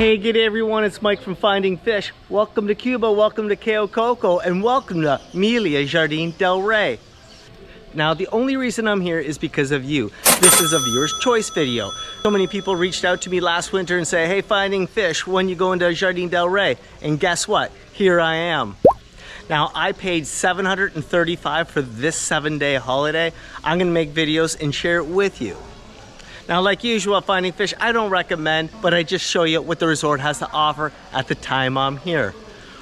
Hey, good day everyone, it's Mike from Finding Fish. Welcome to Cuba, welcome to Cayo, Coco, and welcome to Melia Jardines del Rey. Now, the only reason I'm here is because of you. This is a viewer's choice video. So many people reached out to me last winter and say, hey, Finding Fish, when you go into Jardines del Rey? And guess what? Here I am. Now, I paid $735 for this 7-day holiday. I'm gonna make videos and share it with you. Now, like usual at Finding Fish, I don't recommend, but I just show you what the resort has to offer at the time I'm here.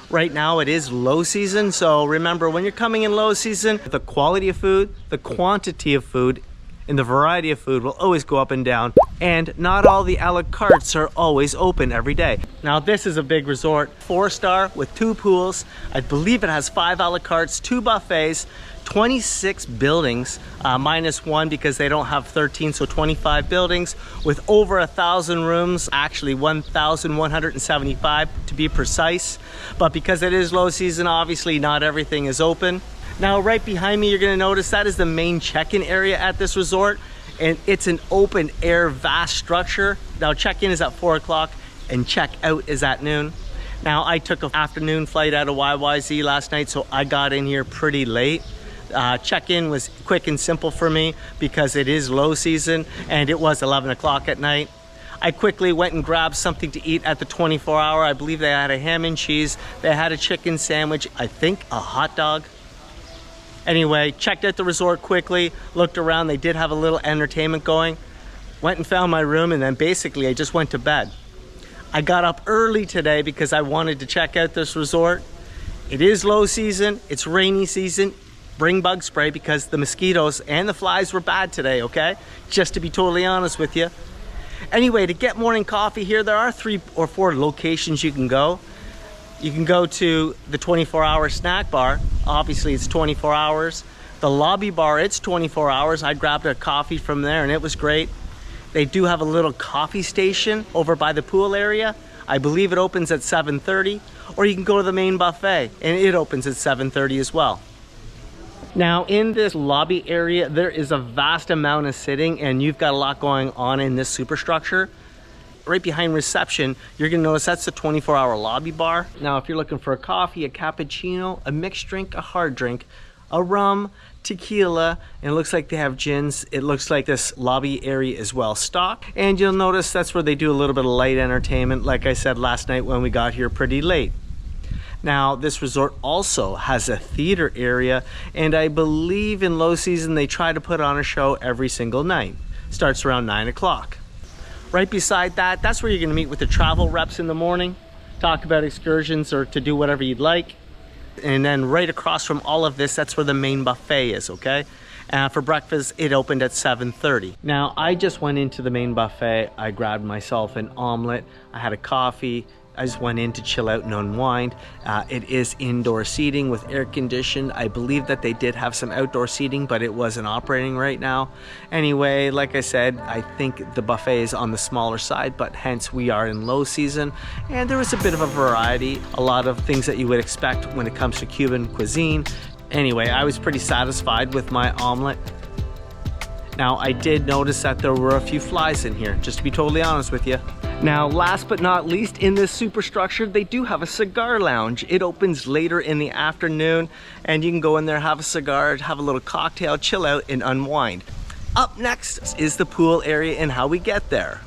Right now it is low season, so remember, when you're coming in low season, the quality of food, the quantity of food, and the variety of food will always go up and down, and not all the a la cartes are always open every day. Now, this is a big resort, 4-star with 2 pools. I believe it has 5 a la cartes, 2 buffets, 26 buildings, minus 1 because they don't have 13, so 25 buildings with over 1,000 rooms, actually 1,175 to be precise. But because it is low season, obviously not everything is open. Now, right behind me, you're gonna notice that is the main check-in area at this resort, and it's an open air, vast structure. Now, check-in is at 4 o'clock and check-out is at noon. Now, I took an afternoon flight out of YYZ last night, so I got in here pretty late. Check-in was quick and simple for me because it is low season and it was 11 o'clock at night. I quickly went and grabbed something to eat at the 24-hour. I believe they had a ham and cheese. They had a chicken sandwich, I think a hot dog. Anyway, checked out the resort quickly, looked around. They did have a little entertainment going. Went and found my room, and then basically I just went to bed. I got up early today because I wanted to check out this resort. It is low season, it's rainy season. Bring bug spray because the mosquitoes and the flies were bad today, okay? Just to be totally honest with you. Anyway, to get morning coffee here, there are 3 or 4 locations you can go. You can go to the 24-hour snack bar. Obviously, it's 24 hours. The lobby bar, it's 24 hours. I grabbed a coffee from there and it was great. They do have a little coffee station over by the pool area. I believe it opens at 7:30, or you can go to the main buffet and it opens at 7:30 as well. Now, in this lobby area, there is a vast amount of sitting and you've got a lot going on in this superstructure. Right behind reception, you're gonna notice that's the 24-hour lobby bar. Now, if you're looking for a coffee, a cappuccino, a mixed drink, a hard drink, a rum, tequila, and it looks like they have gins. It looks like this lobby area is well stocked. And you'll notice that's where they do a little bit of light entertainment, like I said last night when we got here pretty late. Now, this resort also has a theater area, and I believe in low season they try to put on a show every single night. Starts around 9 o'clock. Right beside that, that's where you're gonna meet with the travel reps in the morning, talk about excursions or to do whatever you'd like. And then right across from all of this, that's where the main buffet is, okay? For breakfast, it opened at 7:30. Now, I just went into the main buffet. I grabbed myself an omelet. I had a coffee. I just went in to chill out and unwind. It is indoor seating with air conditioned. I believe that they did have some outdoor seating, but it wasn't operating right now. Anyway, like I said, I think the buffet is on the smaller side, but hence we are in low season. And there was a bit of a variety, a lot of things that you would expect when it comes to Cuban cuisine. Anyway, I was pretty satisfied with my omelet. Now, I did notice that there were a few flies in here, just to be totally honest with you. Now, last but not least, in this superstructure, they do have a cigar lounge. It opens later in the afternoon, and you can go in there, have a cigar, have a little cocktail, chill out, and unwind. Up next is the pool area and how we get there.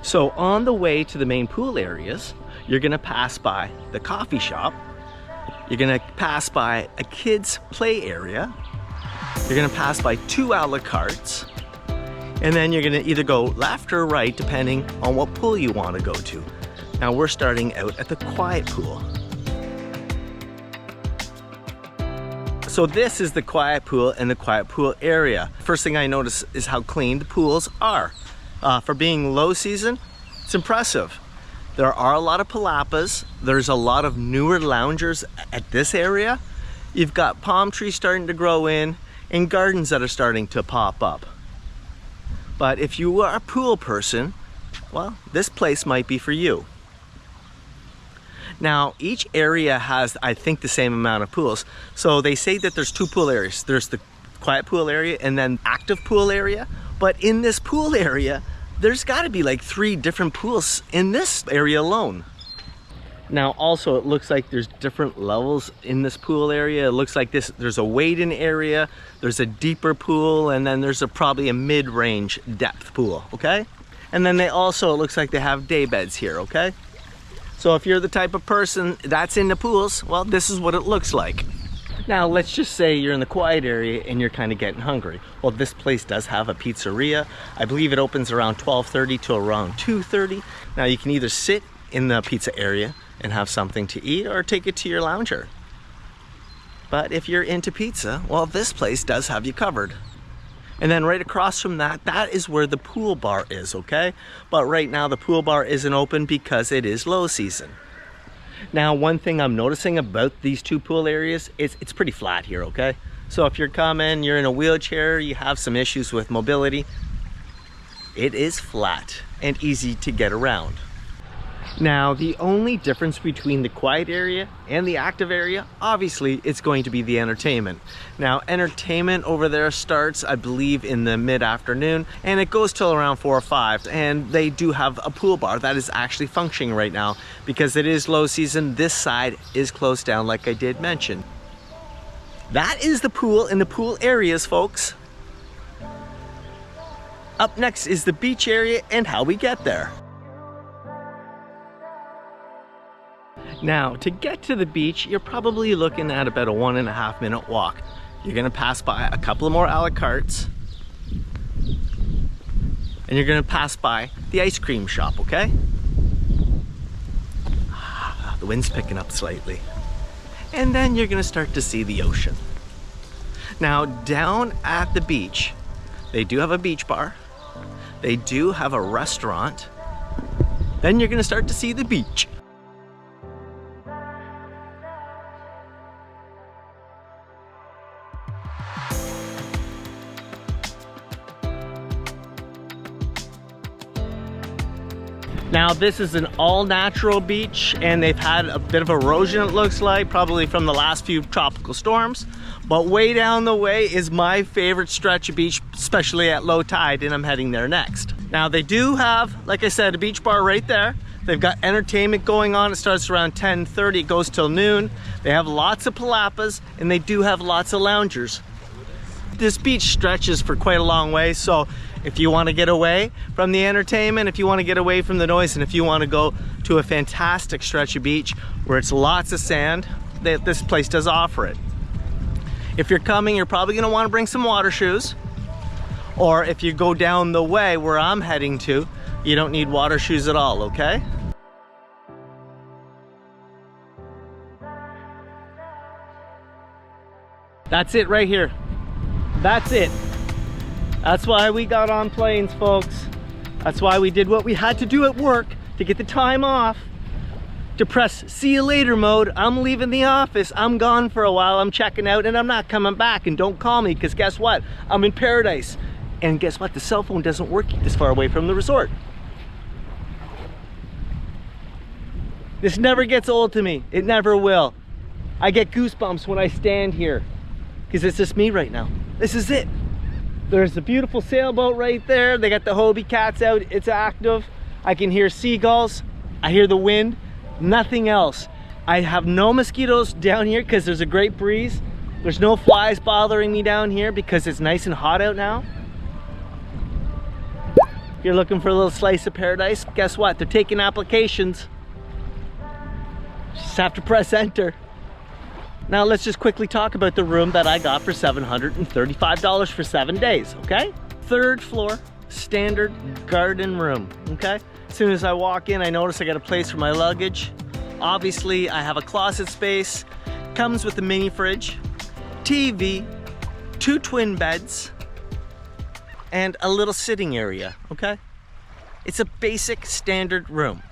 So on the way to the main pool areas, you're gonna pass by the coffee shop, you're gonna pass by a kids play area, you're gonna pass by 2 a la cartes, and then you're gonna either go left or right depending on what pool you wanna go to. Now, we're starting out at the quiet pool. So this is the quiet pool and the quiet pool area. First thing I notice is how clean the pools are. For being low season, it's impressive. There are a lot of palapas. There's a lot of newer loungers at this area. You've got palm trees starting to grow in and gardens that are starting to pop up. But if you are a pool person, well, this place might be for you. Now, each area has, I think, the same amount of pools. So they say that there's 2 pool areas. There's the quiet pool area and then active pool area. But in this pool area, there's gotta be like 3 different pools in this area alone. Now, also, it looks like there's different levels in this pool area. It looks like there's a wade-in area, there's a deeper pool, and then there's probably a mid-range depth pool, okay? And then it looks like they have day beds here, okay? So if you're the type of person that's into pools, well, this is what it looks like. Now, let's just say you're in the quiet area and you're kind of getting hungry. Well, this place does have a pizzeria. I believe it opens around 12:30 to around 2:30. Now, you can either sit in the pizza area and have something to eat or take it to your lounger. But if you're into pizza, well, this place does have you covered. And then right across from that, that is where the pool bar is, okay? But right now the pool bar isn't open because it is low season. Now, one thing I'm noticing about these 2 pool areas is it's pretty flat here, okay? So if you're coming, you're in a wheelchair, you have some issues with mobility, it is flat and easy to get around. Now, the only difference between the quiet area and the active area, obviously, it's going to be the entertainment. Now, entertainment over there starts, I believe, in the mid-afternoon, and it goes till around 4 or 5, and they do have a pool bar that is actually functioning right now. Because it is low season, this side is closed down, like I did mention. That is the pool and the pool areas, folks. Up next is the beach area and how we get there. Now, to get to the beach, you're probably looking at about a 1.5 minute walk. You're gonna pass by a couple of more a la cartes, and you're gonna pass by the ice cream shop, okay? The wind's picking up slightly. And then you're gonna start to see the ocean. Now, down at the beach, they do have a beach bar. They do have a restaurant. Then you're gonna start to see the beach. Now, this is an all-natural beach, and they've had a bit of erosion, it looks like, probably from the last few tropical storms. But way down the way is my favorite stretch of beach, especially at low tide, and I'm heading there next. Now, they do have, like I said, a beach bar right there. They've got entertainment going on. It starts around 10:30, it goes till noon. They have lots of palapas, and they do have lots of loungers. This beach stretches for quite a long way, so if you want to get away from the entertainment, if you want to get away from the noise, and if you want to go to a fantastic stretch of beach where it's lots of sand, this place does offer it. If you're coming, you're probably going to want to bring some water shoes. Or if you go down the way where I'm heading to, you don't need water shoes at all, okay? That's it right here. That's it. That's why we got on planes, folks. That's why we did what we had to do at work to get the time off, to press see you later mode. I'm leaving the office. I'm gone for a while. I'm checking out and I'm not coming back. And don't call me, because guess what? I'm in paradise. And guess what? The cell phone doesn't work this far away from the resort. This never gets old to me. It never will. I get goosebumps when I stand here, because it's just me right now. This is it. There's a beautiful sailboat right there. They got the Hobie cats out. It's active. I can hear seagulls. I hear the wind. Nothing else. I have no mosquitoes down here because there's a great breeze. There's no flies bothering me down here because it's nice and hot out now. If you're looking for a little slice of paradise, guess what? They're taking applications. Just have to press enter. Now let's just quickly talk about the room that I got for $735 for 7 days, okay? 3rd floor, standard garden room, okay? As soon as I walk in, I notice I got a place for my luggage. Obviously, I have a closet space. Comes with a mini fridge, TV, 2 twin beds, and a little sitting area, okay? It's a basic standard room.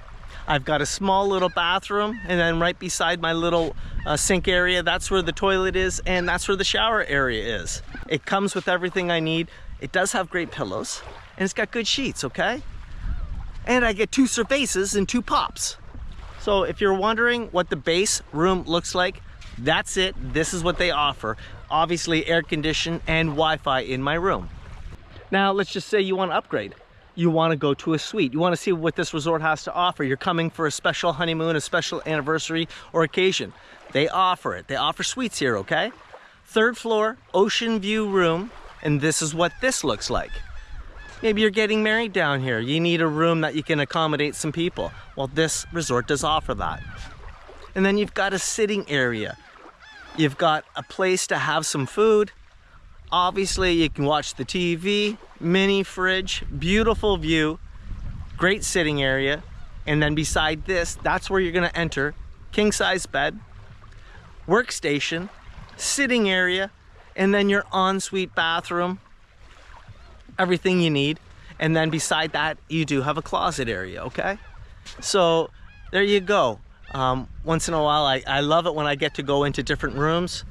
I've got a small little bathroom, and then right beside my little sink area, that's where the toilet is, and that's where the shower area is. It comes with everything I need. It does have great pillows, and it's got good sheets, okay? And I get 2 cervezas and 2 pops. So if you're wondering what the base room looks like, that's it. This is what they offer. Obviously air conditioned and Wi-Fi in my room. Now let's just say you want to upgrade. You want to go to a suite. You want to see what this resort has to offer. You're coming for a special honeymoon, a special anniversary or occasion. They offer it. They offer suites here, okay? 3rd floor, ocean view room, and this is what this looks like. Maybe you're getting married down here. You need a room that you can accommodate some people. Well, this resort does offer that. And then you've got a sitting area. You've got a place to have some food. Obviously, you can watch the TV, mini fridge, beautiful view, great sitting area. And then beside this, that's where you're gonna enter. King size bed, workstation, sitting area, and then your ensuite bathroom, everything you need. And then beside that, you do have a closet area, okay? So there you go. Once in a while, I love it when I get to go into different rooms,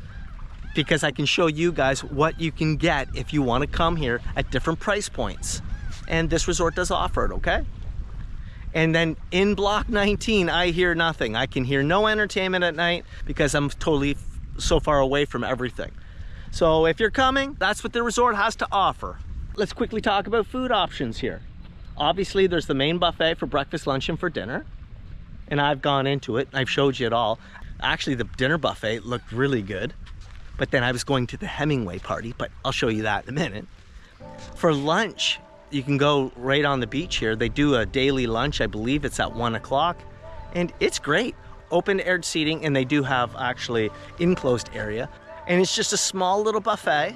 because I can show you guys what you can get if you want to come here at different price points. And this resort does offer it, okay? And then in block 19, I hear nothing. I can hear no entertainment at night because I'm totally so far away from everything. So if you're coming, that's what the resort has to offer. Let's quickly talk about food options here. Obviously, there's the main buffet for breakfast, lunch, and for dinner. And I've gone into it. I've showed you it all. Actually, the dinner buffet looked really good. But then I was going to the Hemingway party, but I'll show you that in a minute. For lunch, you can go right on the beach here. They do a daily lunch. I believe it's at 1 o'clock. And it's great. Open aired seating, and they do have actually enclosed area. And it's just a small little buffet.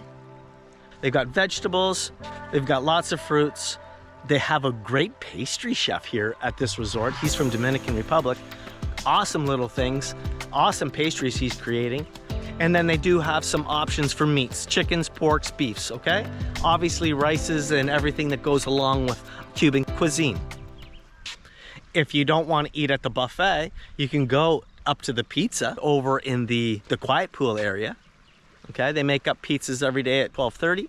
They've got vegetables. They've got lots of fruits. They have a great pastry chef here at this resort. He's from Dominican Republic. Awesome little things. Awesome pastries he's creating. And then they do have some options for meats, chickens, porks, beefs, okay? Obviously rices and everything that goes along with Cuban cuisine. If you don't want to eat at the buffet, you can go up to the pizza over in the quiet pool area, okay? They make up pizzas every day at 12:30.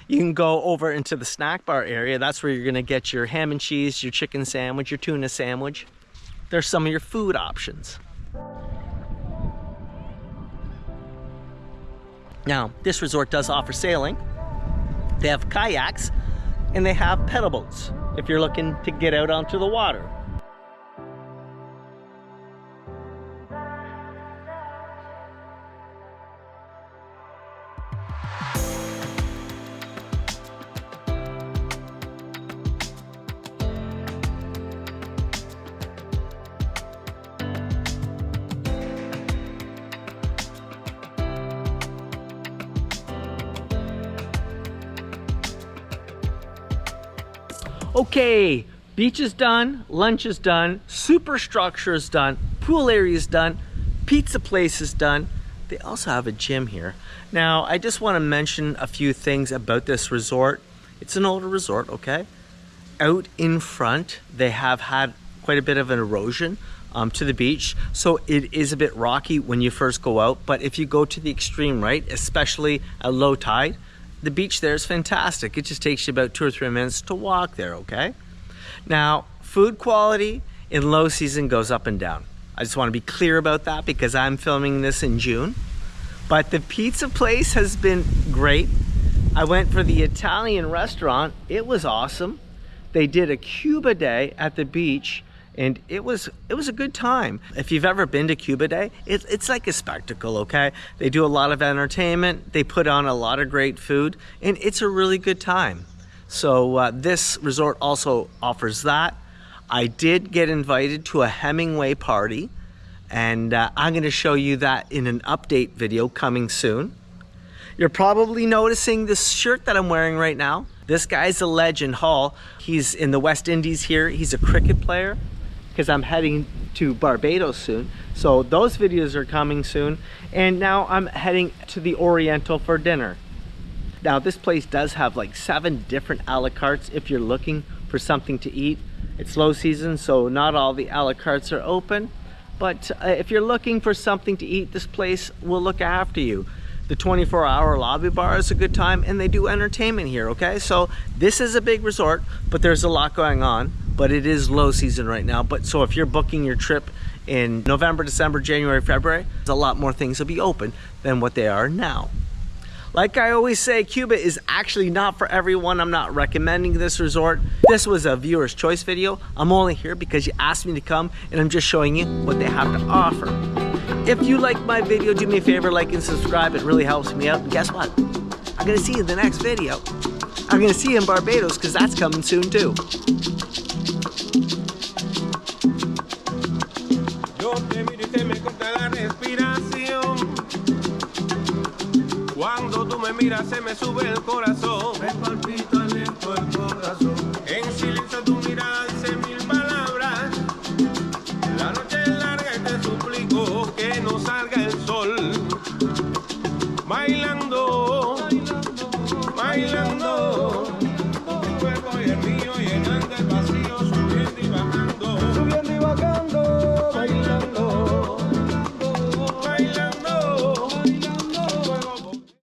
You can go over into the snack bar area. That's where you're gonna get your ham and cheese, your chicken sandwich, your tuna sandwich. There's some of your food options. Now, this resort does offer sailing. They have kayaks and they have pedal boats if you're looking to get out onto the water. Okay, beach is done, lunch is done, superstructure is done, pool area is done, pizza place is done. They also have a gym here. Now, I just want to mention a few things about this resort. It's an older resort, okay? Out in front, they have had quite a bit of an erosion to the beach, so it is a bit rocky when you first go out, but if you go to the extreme right, especially at low tide, the beach there is fantastic. It just takes you about 2 or 3 minutes to walk there, okay? Now, food quality in low season goes up and down. I just want to be clear about that because I'm filming this in June. But the pizza place has been great. I went for the Italian restaurant. It was awesome. They did a Cuba day at the beach, and it was a good time. If you've ever been to Cuba Day, it's like a spectacle, okay? They do a lot of entertainment, they put on a lot of great food, and it's a really good time. So this resort also offers that. I did get invited to a Hemingway party, and I'm gonna show you that in an update video coming soon. You're probably noticing this shirt that I'm wearing right now. This guy's a legend, Hall. He's in the West Indies here. He's a cricket player, because I'm heading to Barbados soon. So those videos are coming soon. And now I'm heading to the Oriental for dinner. Now this place does have like 7 different a la cartes if you're looking for something to eat. It's low season, so not all the a la cartes are open. But if you're looking for something to eat, this place will look after you. The 24-hour lobby bar is a good time, and they do entertainment here, okay? So this is a big resort, but there's a lot going on. but it is low season right now. But so if you're booking your trip in November, December, January, February, there's a lot more things will be open than what they are now. Like I always say, Cuba is actually not for everyone. I'm not recommending this resort. This was a viewer's choice video. I'm only here because you asked me to come, and I'm just showing you what they have to offer. If you like my video, do me a favor, like and subscribe. It really helps me out. And guess what? I'm gonna see you in the next video. I'm gonna see you in Barbados because that's coming soon too. Cuando tú me miras se me sube el corazón, me palpita lento el corazón. En silencio tu mirada dice mil palabras. La noche es larga y te suplico que no salga el sol.